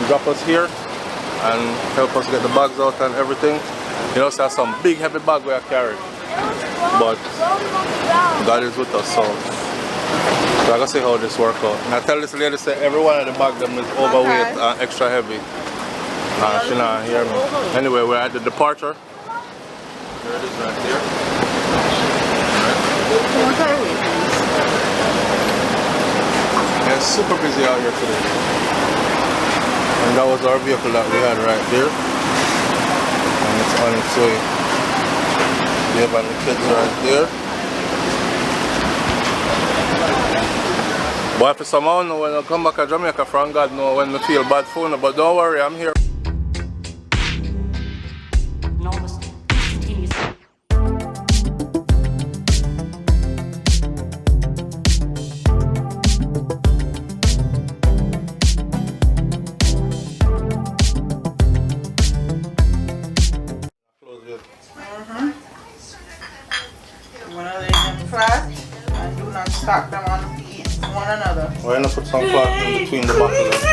drop us here and help us get the bags out and everything. You know, so that's some big heavy bag we are carrying. But God is with us, so we're gonna see how this works out. And I tell this lady, say every one of the bag them is overweight and extra heavy. She not hear me. Anyway, we're at the departure. There it is right there. Yeah, it's super busy out here today. And that was our vehicle that we had right there. And it's on its way. Yeah, and the kids right there. But if somehow know when I come back to Jamaica from God know when I feel bad for you, but don't worry, I'm here. Stack them on one another. We're gonna put some flat in between the bottles.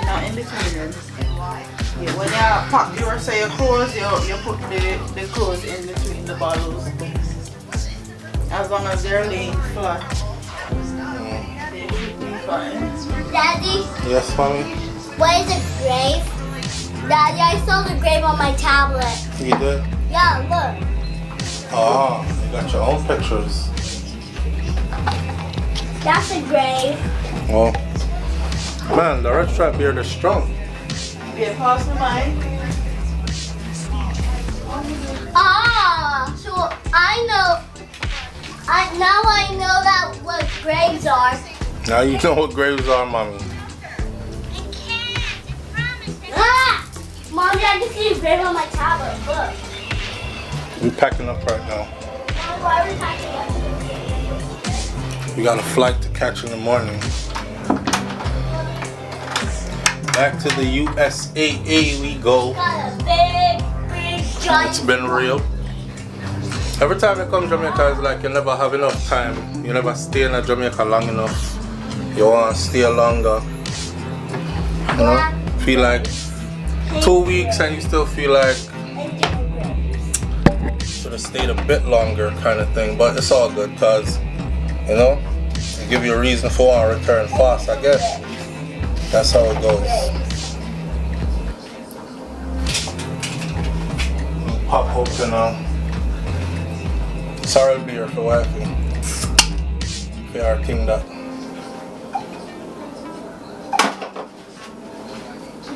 Now in between them. Yeah, when you pack your say your clothes, you put the clothes in between the bottles. As long as they're laying flat. They should be fine. Daddy? Yes, mommy? What is a grave? Daddy, I saw the grave on my tablet. You did? Yeah, look. Oh, you got your own pictures. That's a grave. Well, man, the red stripe beard is strong. Yeah, pass the mic. Ah, so I know. Now I know that what graves are. Now you know what graves are, mommy. Ah! Mommy, I can see a grave on my tablet. Look. We're packing up right now. Mom, why are we packing up? We got a flight to catch in the morning. Back to the USAA we go. Got a big, giant. It's been real. Every time you come to Jamaica, it's like you never have enough time. You never stay in Jamaica long enough. You want to stay longer. You know? Feel like 2 weeks and you still feel like should have stayed a bit longer kind of thing. But it's all good because, you know, it give you a reason for our return fast, I guess. That's how it goes. Pop open sorrel beer for wifey. For our thing that.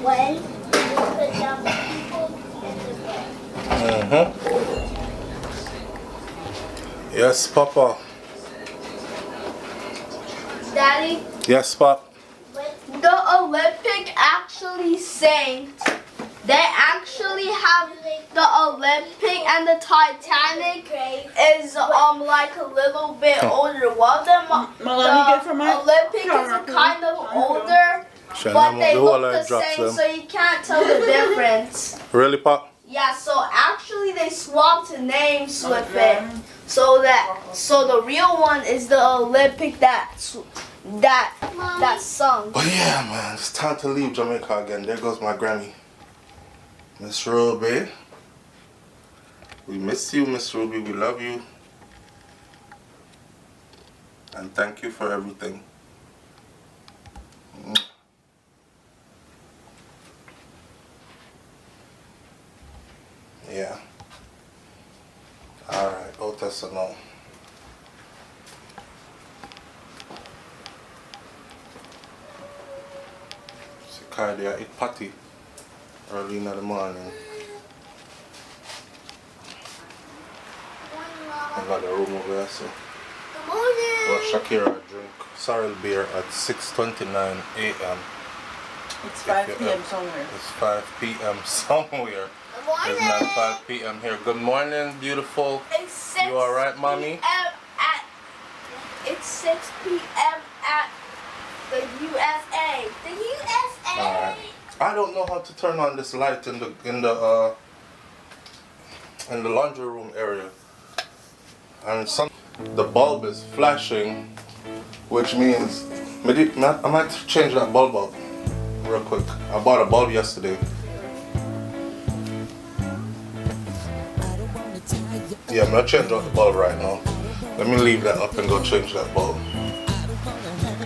When you put down the people, it's okay. Yes, Papa. Daddy, Yes, Pop. the Olympic actually saying they actually have the Olympic and the Titanic is like a little bit older. One of them, the Olympic is kind of older, but they look the same, so you can't tell the difference. Really, Pop? Yeah, so actually they swapped names with it, so the real one is the Olympic that sung. But yeah, man, it's time to leave Jamaica again. There goes my granny. Miss Ruby. We miss you, Miss Ruby. We love you. And thank you for everything. Yeah. Alright, Otis or no. Cardia eat patty early in the morning. I got a room over there, so. Good morning. Well, Shakira drink sorrel beer at 6:29 a.m. It's 5 p.m. somewhere. It's 5 p.m. somewhere. Good morning. It's not 5 p.m. here. Good morning, beautiful. It's 6 You alright, mommy? It's 6 p.m. at the USA. The USA. Alright. I don't know how to turn on this light in the laundry room area. And the bulb is flashing, which means I might change that bulb out real quick. I bought a bulb yesterday. Yeah, I'm gonna change out the bulb right now. Let me leave that up and go change that bulb.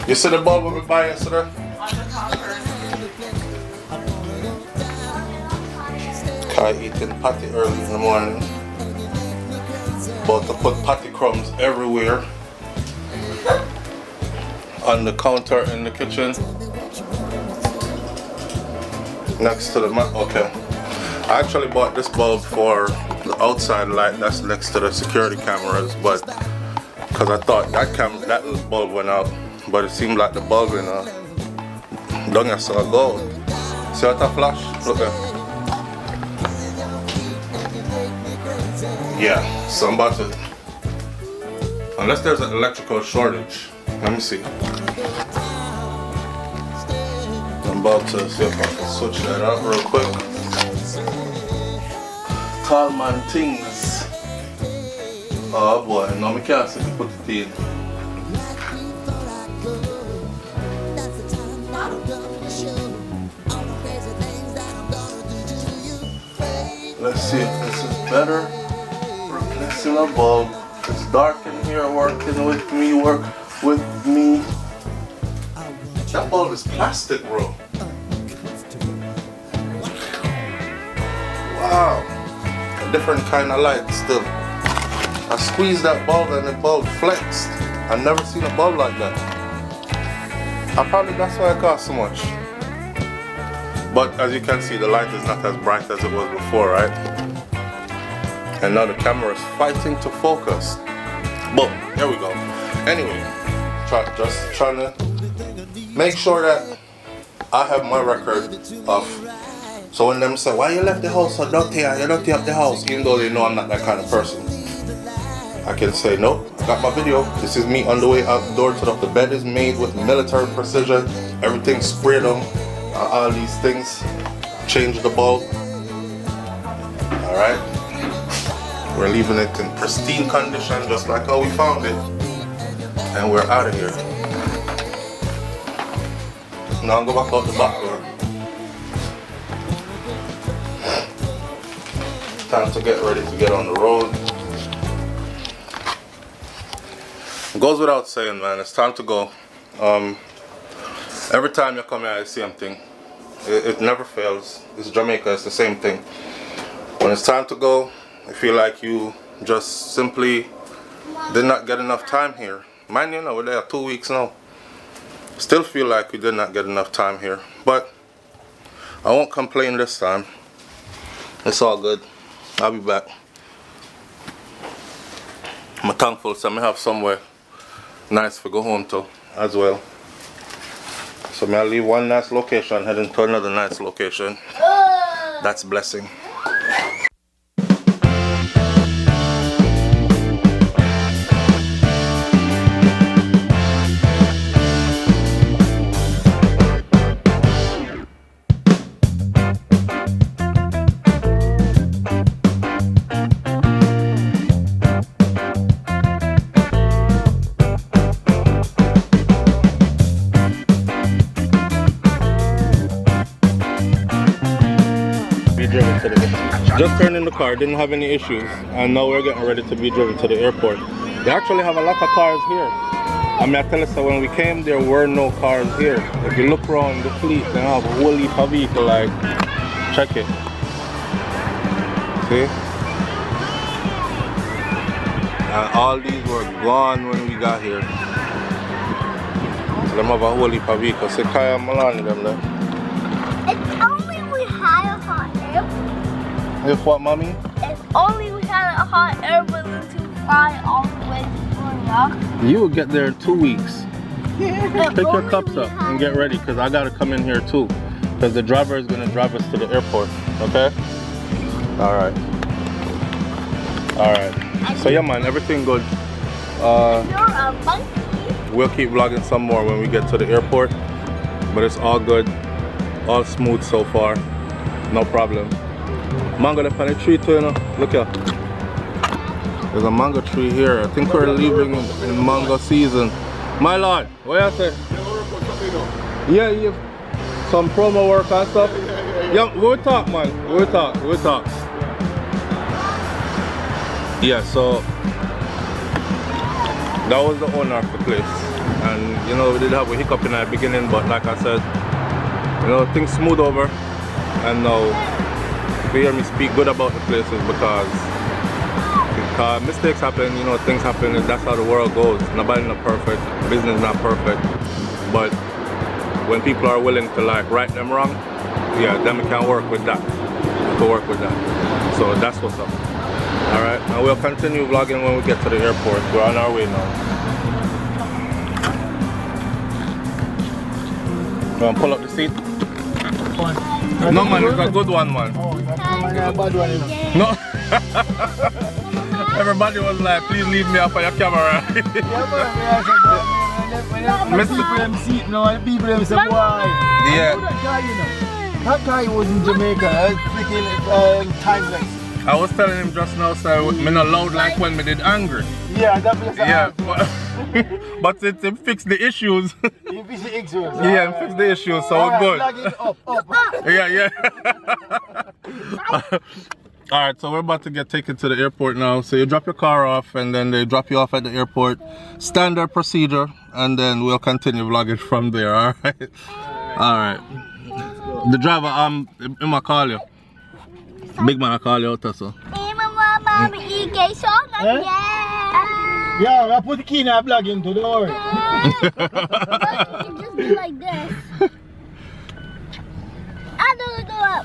You see the bulb we buy yesterday? Kai eating patty early in the morning. About to put patty crumbs everywhere. On the counter in the kitchen. Next to the mat. Okay. I actually bought this bulb for the outside light that's next to the security cameras, but because I thought that bulb went out, but it seemed like the bulb in down here saw gold. See what that flash? Look there. Yeah, so I'm about to, unless there's an electrical shortage. Let me see. I'm about to see if I can switch that out real quick. Tall man things. Oh boy, no, I can't see if I put it in. Let's see if this is better. Replacing a bulb. It's dark in here, working with me, work with me. That bulb is plastic, bro. Wow. A different kind of light still. I squeezed that bulb and the bulb flexed. I've never seen a bulb like that. That's why it costs so much. But as you can see, the light is not as bright as it was before, right? And now the camera is fighting to focus. Boom, there we go. Anyway, just trying to make sure that I have my record of. So when them say, why you left the house so dirty, you dirty up the house, even though they know I'm not that kind of person, I can say, nope, got my video. This is me on the way out the door to the bed is made with military precision. Everything's sprayed on, all these things. Change the bulb. Alright. We're leaving it in pristine condition, just like how we found it. And we're out of here. Now I'll go back out the back door. Time to get ready to get on the road. It goes without saying, man, it's time to go. Every time you come here, it's the same thing. It never fails. It's Jamaica, it's the same thing. When it's time to go, I feel like you just simply did not get enough time here. Mind you, we're there 2 weeks now. Still feel like we did not get enough time here. But I won't complain this time. It's all good. I'll be back. I'm thankful so I have somewhere nice to go home to as well. So I'll leave one nice location, heading to another nice location. That's a blessing. Just turned in the car, didn't have any issues, and now we're getting ready to be driven to the airport. They actually have a lot of cars here. I mean, I tell you, so when we came, there were no cars here. If you look around the fleet, they have a whole heap of vehicles, like, check it. See? And all these were gone when we got here. So they have a whole heap of vehicles. See, Kaya Malani, them there. It's only we had a hot air. If what, mommy? If only we had a hot air balloon to fly all the way to Florida. You will get there in 2 weeks. Pick your cups up and get ready, because I got to come in here too. Because the driver is going to drive us to the airport. Okay? Alright. Alright. So yeah, man, everything good. You're a monkey. We'll keep vlogging some more when we get to the airport. But it's all good. All smooth so far. No problem. Mango left on the tree too, you know. Look here. There's a mango tree here. I think we're leaving in mango season. My lord, what you say? Yeah, you some promo work and stuff. Yeah, we'll talk, man. We'll talk. Yeah, so that was the owner of the place, and you know we did have a hiccup in the beginning, but like I said, you know things smooth over, and now if you hear me speak good about the places because mistakes happen, you know, things happen, and that's how the world goes. Nobody's not perfect, business is not perfect, but when people are willing to like right them wrong, yeah, then we can work with that. So that's what's up. Alright, and we'll continue vlogging when we get to the airport. We're on our way now. You want to pull up the seat? No man, it's a good one, man. Oh, that's a bad one. No. Everybody was like, please leave me off of your camera. Mr. seat now, people them say, why? Yeah. That guy was in Jamaica, freaking timeless. I was telling him just now, so me not loud like when me did angry. Yeah, that place. Yeah, but it fixed the issues. He fixed the issues. Yeah, it fixed the issues, so we're good. Up. Yeah. Alright, so we're about to get taken to the airport now. So you drop your car off and then they drop you off at the airport. Standard procedure, and then we'll continue vlogging from there, alright? Alright. The driver, I'm gonna call you. Big man, I call you out also. Yeah, I put the key in our plug into the door. Just be like this. I don't know.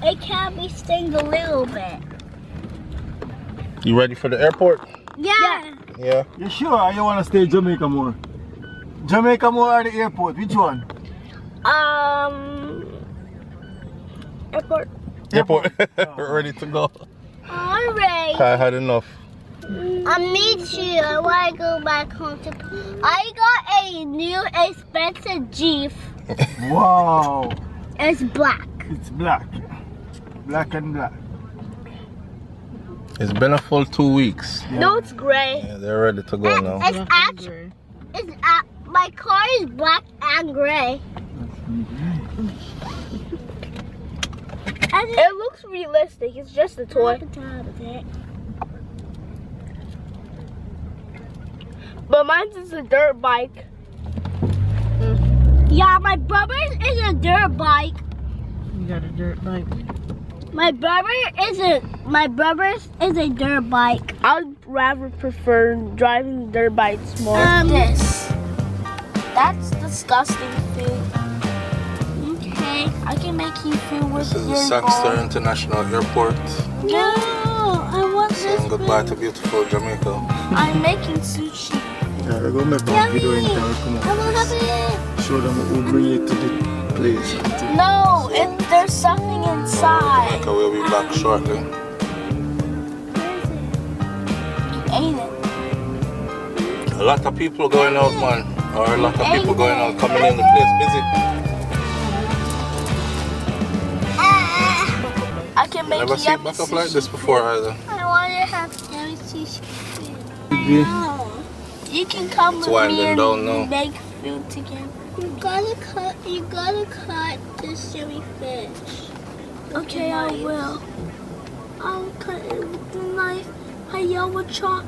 It can be sting a little bit. You ready for the airport? Yeah. Yeah. You sure or you want to stay in Jamaica more? Jamaica more or the airport? Which one? Airport. Airport. We're ready to go. Alright. I had enough. Me too. I want to go back home to. I got a new expensive Jeep. Wow. It's black. It's black. Black and black. It's been a full 2 weeks. Yeah. No, it's gray. Yeah, they're ready to go now. My car is black and gray. It looks realistic. It's just a toy. But mine's is a dirt bike. Yeah, my brother's is a dirt bike. You got a dirt bike. My brother's is a dirt bike. I'd rather prefer driving dirt bikes more. This. That's disgusting food. Okay. I can make you feel with This is the your Saxter ball. International Airport. No, I want Saying this. goodbye to beautiful Jamaica. I'm making sushi. Yeah, we're going to make a video in town. Come I want on. to have it. Show them who bring it to the place. No, there's something inside. Okay, we'll be back shortly. Ain't it? A lot of people going out, man. Or a lot of people going out, coming in the place busy. I can make Never seen yummy back up sushi. like this before either. I want to have yummy sushi. Yeah. You can come It's with winding me and down now. make food together. You gotta cut this yummy fish. Okay, I will. I'll cut it with the knife. Hayawacha.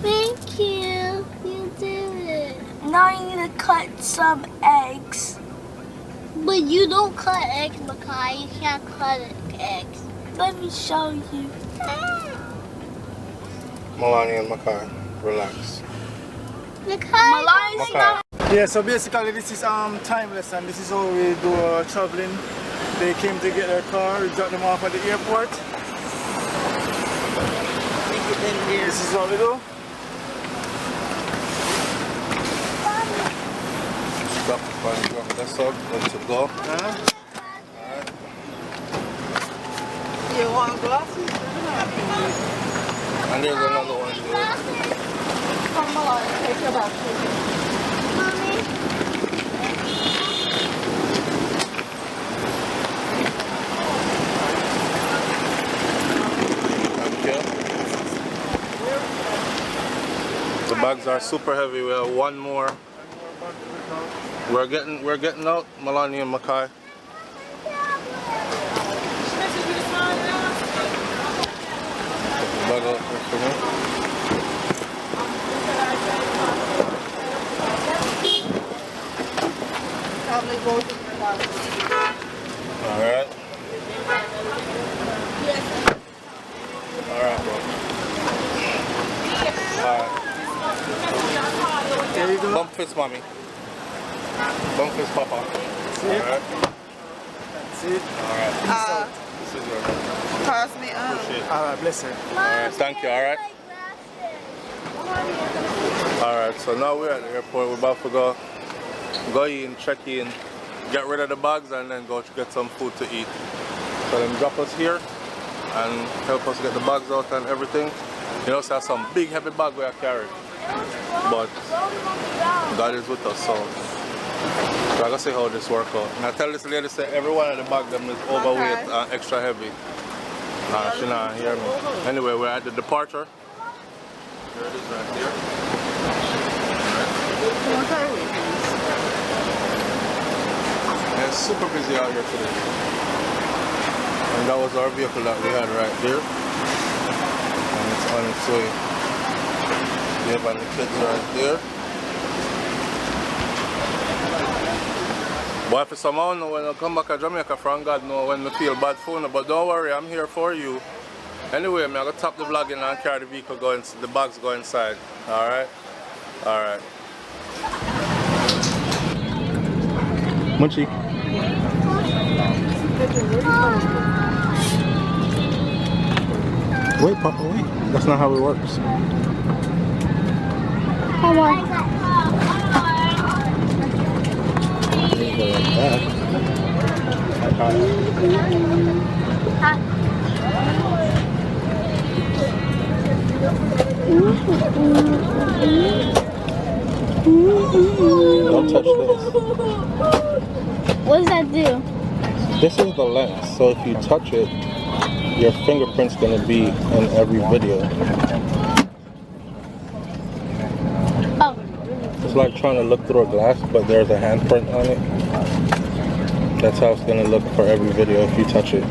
Thank you. You did it. Now you need to cut some eggs. But you don't cut eggs, Makai. You can't cut eggs. Let me show you. Milani in my car. Relax. Makai. Malai's Okay. not. Yeah, so basically this is timeless, and this is how we do traveling. They came to get their car, we dropped them off at the airport. This is what we do. Stop. That's all. Good to go. You want glasses? And there's another one here. Come on, take your back. Mommy. Thank you. The bags are are super heavy. We have one more. We're getting out, Melanie and Makai. Bag out for me. Probably go to the bag. Alright. Alright, bro. Alright. There you go. Bump fist, mommy. Bump fist, papa. Alright. That's it. Alright. This is your Pass me up. appreciate it. Alright, bless her. Alright, thank you, alright? Alright, so now we're at the airport. We're about to go in, check in, get rid of the bags, and then go to get some food to eat. So then drop us here and help us get the bags out and everything. You know, so some big heavy bag we are carrying. But God is with us, so we're gonna see how this works out. And I tell this lady, say every one of the bag them is overweight and extra heavy. Nah, she not hear me. Anyway, we're at the departure. There it is right here. And it's super busy out here today. And that was our vehicle that we had right there. And it's on its way. Yeah, and the kids right there. But if somehow know when I come back to Jamaica from God know when I feel bad for you, but don't worry, I'm here for you. Anyway, I'm gonna top the vlog and carry the vehicle go inside, the bags go inside. Alright? Alright. Munchie. Wait, Papa, wait. That's not how it works. Come on. Don't touch this. What does that do? This is the lens, so if you touch it, your fingerprint's gonna be in every video. Oh. It's like trying to look through a glass, but there's a handprint on it. That's how it's gonna look for every video if you touch it.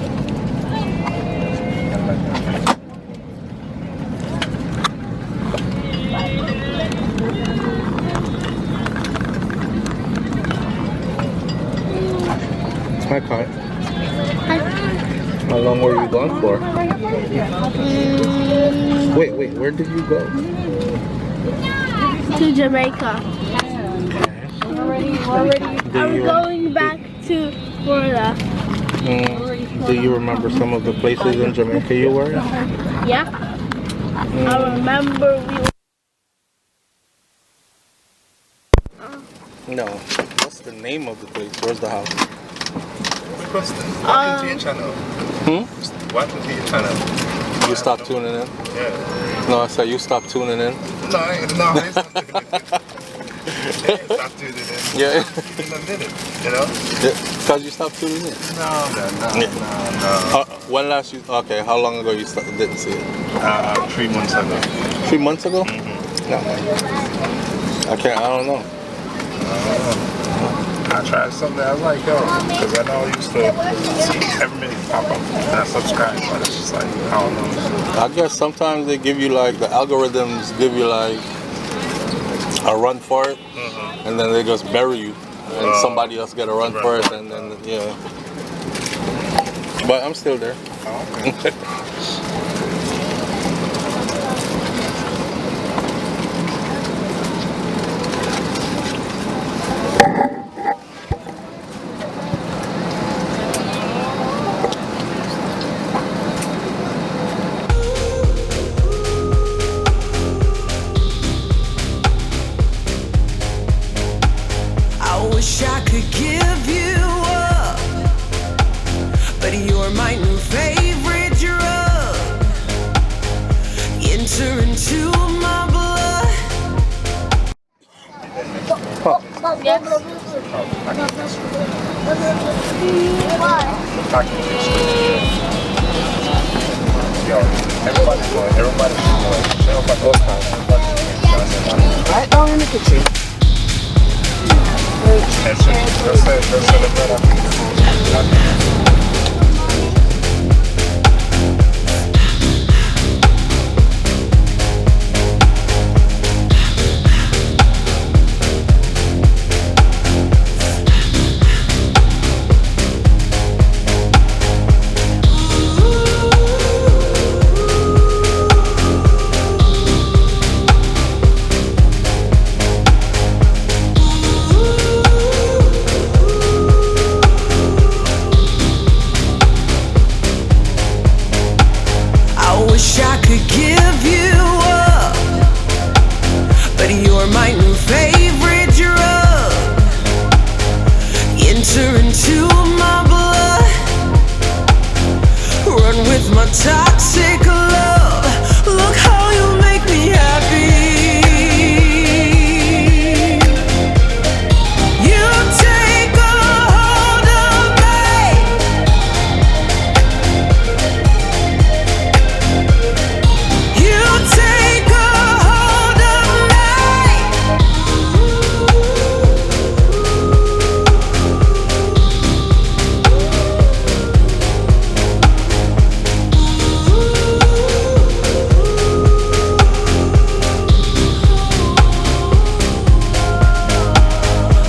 Hi, Kai. How long were you gone for? Wait, where did you go? To Jamaica. I'm going back to Florida. Do you remember some of the places in Jamaica you were? Yeah. I remember we No. What's the name of the place? Where's the house? Welcome to your channel. Welcome to your channel. You stopped tuning in? Yeah. No, I said you stopped tuning in. No, I ain't stopped tuning in. Stop tuning in. Yeah. Because I did it, you know? Because you stopped tuning in? No. When last you, okay, how long ago you didn't see it? 3 months ago. 3 months ago? No. I don't know. I tried something I like, yo, because I know I used to see every minute pop up and I subscribe, but it's just like, I don't know. I guess sometimes they give you like, the algorithms give you like a run for it, and then they just bury you, and somebody else get a run for it, and then, yeah. But I'm still there. Okay. Wish I could give you up, but you're my new favorite drug. Enter into my blood. Yo, everybody's going. Right down in the kitchen. That's the better. I wish I could give you up, but you're my new favorite drug. Enter into my blood, run with my toxic love. Look how you make me happy. You take a hold of me. You take a hold of me.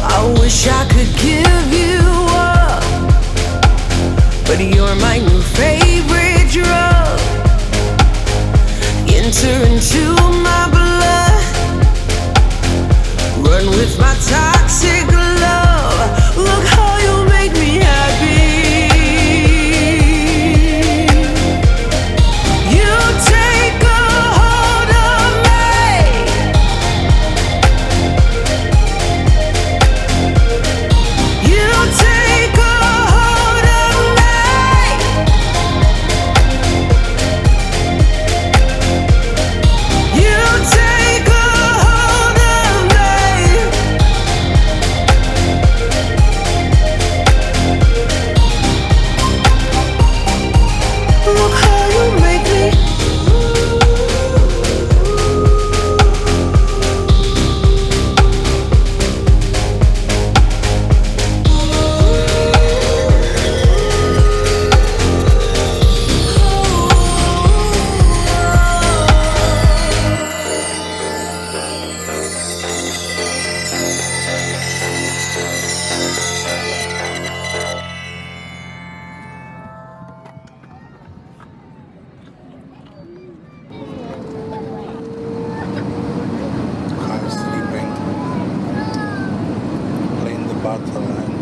I wish I could give you up, but you're my new favorite drug. Enter into my blood, run with my toxic love. Look how you make me happy. You take a hold of me. You take a hold of me. You take a hold of me. Look how you make me. I'm sleeping. Playing the battle and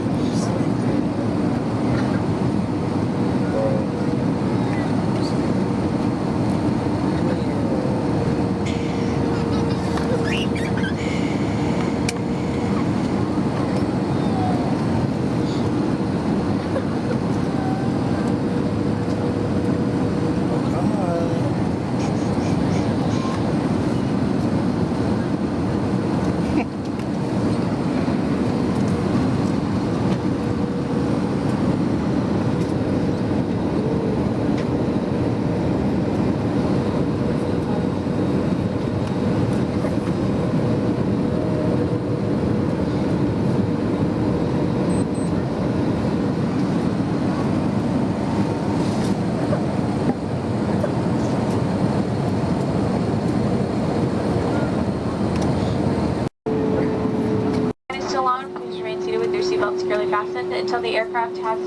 Is still on, please remain seated with your seatbelt securely fastened until the aircraft has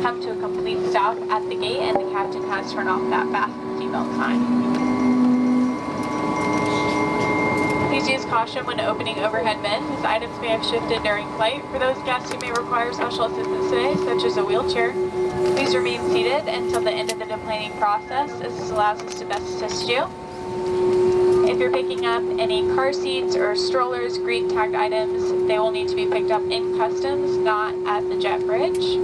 come to a complete stop at the gate and the captain has turned off that fasten seatbelt sign. Please use caution when opening overhead bins, as items may have shifted during flight. For those guests who may require special assistance today, such as a wheelchair, please remain seated until the end of the deplaning process, as this allows us to best assist you. If you're picking up any car seats or strollers, green tagged items, they will need to be picked up in customs, not at the jet bridge.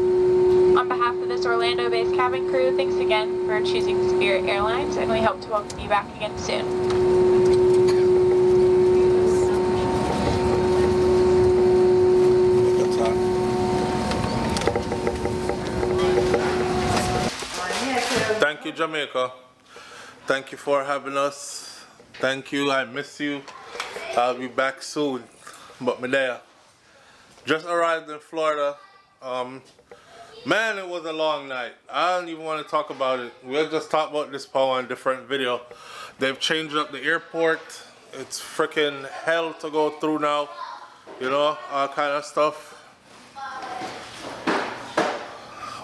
On behalf of this Orlando-based cabin crew, thanks again for choosing Spirit Airlines, and we hope to welcome you back again soon. Thank you, Jamaica. Thank you for having us. Thank you. I miss you. I'll be back soon. But me there. Just arrived in Florida. Man, it was a long night. I don't even want to talk about it. We'll just talk about this power in a different video. They've changed up the airport. It's freaking hell to go through now. You know, all kind of stuff.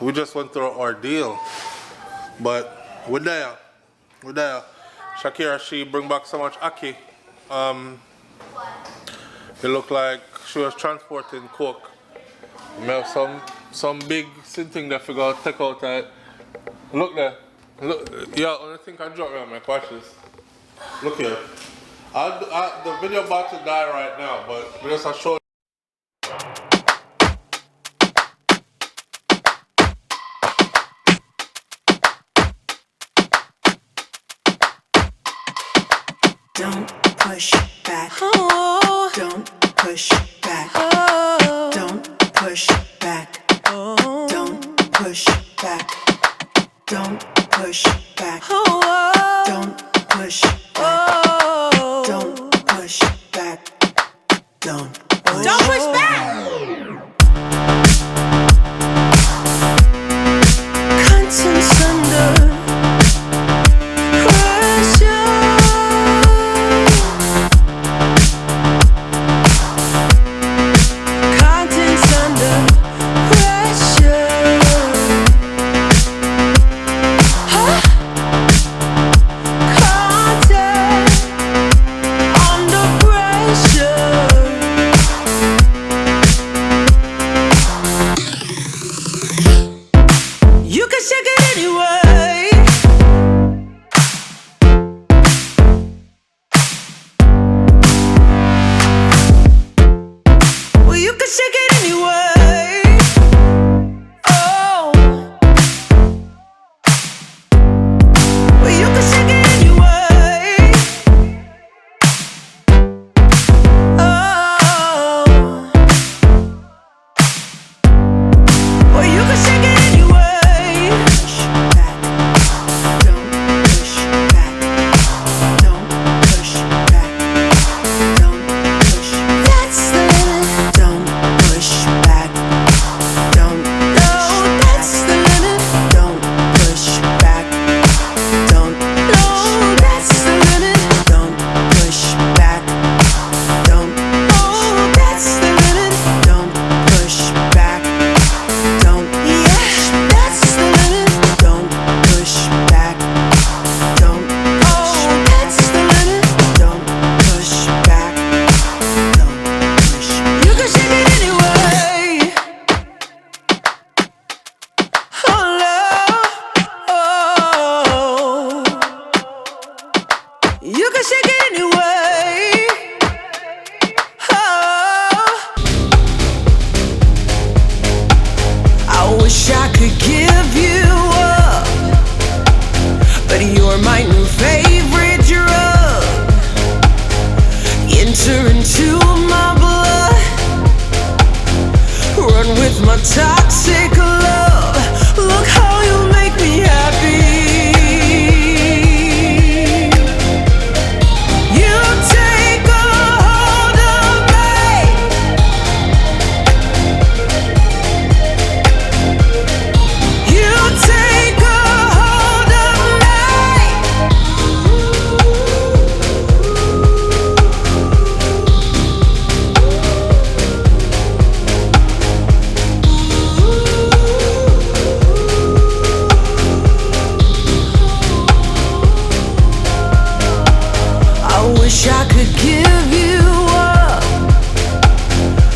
We just went through an ordeal. But we're there. We're there. Shakira, she bring back so much ackee. It looked like she was transporting coke. We have some big thing that we gotta take out that. Look there. Look, yeah, only thing I drop around my watches. Look here. The video about to die right now, but we just have show. Don't push back. Oh. Don't push back. Oh. Don't push back. Oh. Don't push back. Don't push back. Oh. Don't push back. Oh. Don't push back. Don't push back. Conscience under pressure. Conscience under pressure. Huh? Conscience under pressure. You can shake it anyway. Well, you can shake it anyway. Oh. Well, you can shake it anyway. Oh. Well, you can shake it anyway. Push back. Don't push back. Don't push back. Don't push. That's the limit. Don't push back. Don't. No, that's the limit. Don't push back. Don't. No, that's the limit. Don't push back. Don't. Oh, that's the limit. Don't push back. Don't. Yeah, that's the limit. Don't push back. Don't. Oh, that's the limit. Don't push back. Don't push. You can shake it anyway. Oh, Lord. Oh. You can shake it anyway. Oh. I wish I could give you up, but you're my new favorite drug. Enter into my blood, run with my toxic love. Look how you make me happy. You take a hold of me. You take a hold of I wish I could give you up,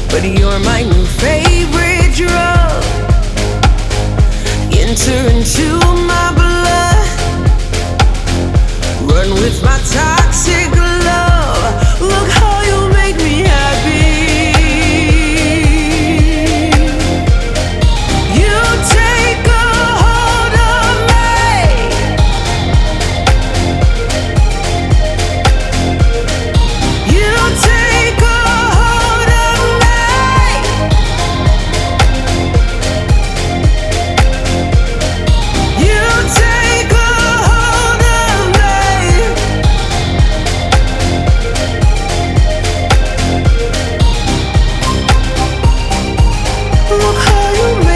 but you're my new favorite drug. Enter into my blood, run with my toxic love. Look how you make me happy. You take a hold of me. You take a hold of me. You take a hold of me. look how you